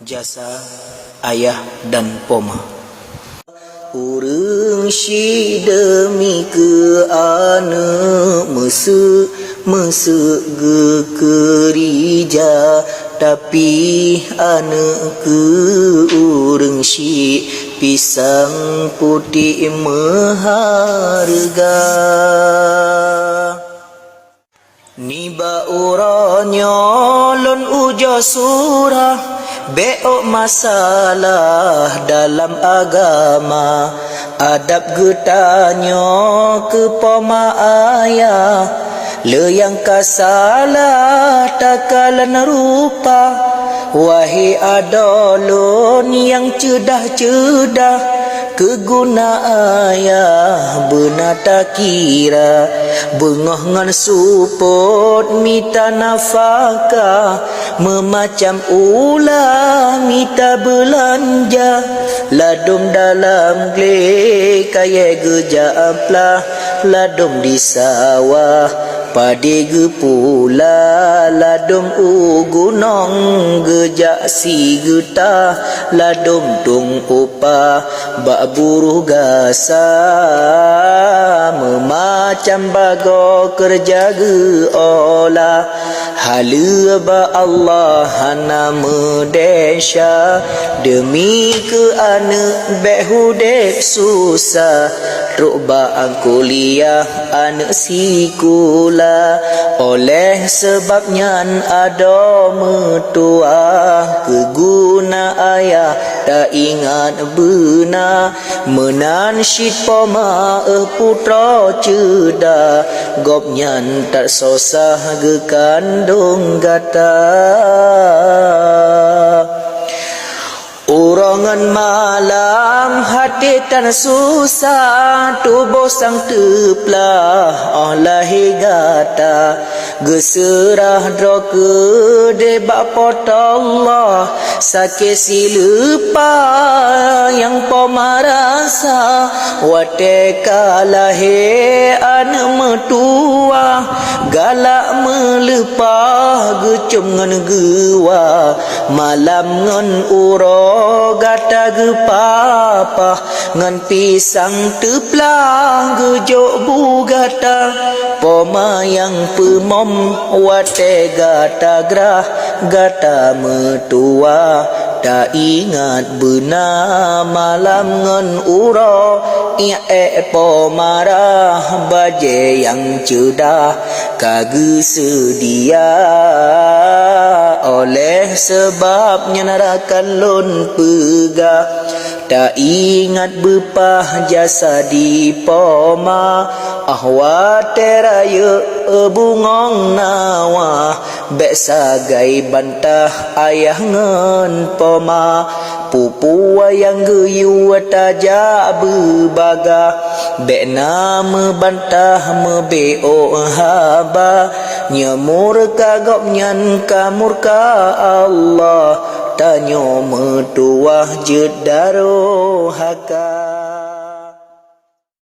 jasa ayah dan poma. Urang si demi ke anak mesek ge kerja, tapi anak ke urang si pisang putih maharga. Niba uranya lon uja surah, beok masalah dalam agama, adab getanya ke poma ayah, le yang kasalah takalan rupa. Wahai adolon yang cedah-cedah, keguna ayah benar tak kira, bengah ngan support mita nafkah, memacam ulah mita belanja, ladum dalam gle kaya geja amplah, ladum di sawah padi ge pula, ladum ugunong gejak si getah, ladum tung upah bak buruh gasa, memacam bago kerja ge olah, hala ba Allah hana medesya, demi ke anak behudek susah, rukba kuliah anak sikula, oleh sebabnya ada metua, keguna ayah tak ingat benar, menansyid poma putra cedah, gopnyan tak sosah ge kandung gata. Urangan malam hati tan susah, tubuh sang teplah olahi gata, geserah droke debak pot Allah, sakit silupa yang pemarasa, wate kalahe anu metua, galak melepah gecum ngan gewa, malam ngan uro gata ge papa, ngan pisang teplah gejok bugata, poma yang pemom wate gata gerah, gata metua tak ingat benar, malam ngan uro pomarah, baje yang cedah kage sedia, oleh sebabnya narakan lon pegah, tak ingat bepah jasa di poma, ahwate raya bungong nawa, bek sagai bantah ayah ngan poma, pupu yang geyu tajak berbagah, bek nama bantah mebeo haba, nyemur kagok nyan kamurka Allah, tanyo metuah jedaro haka.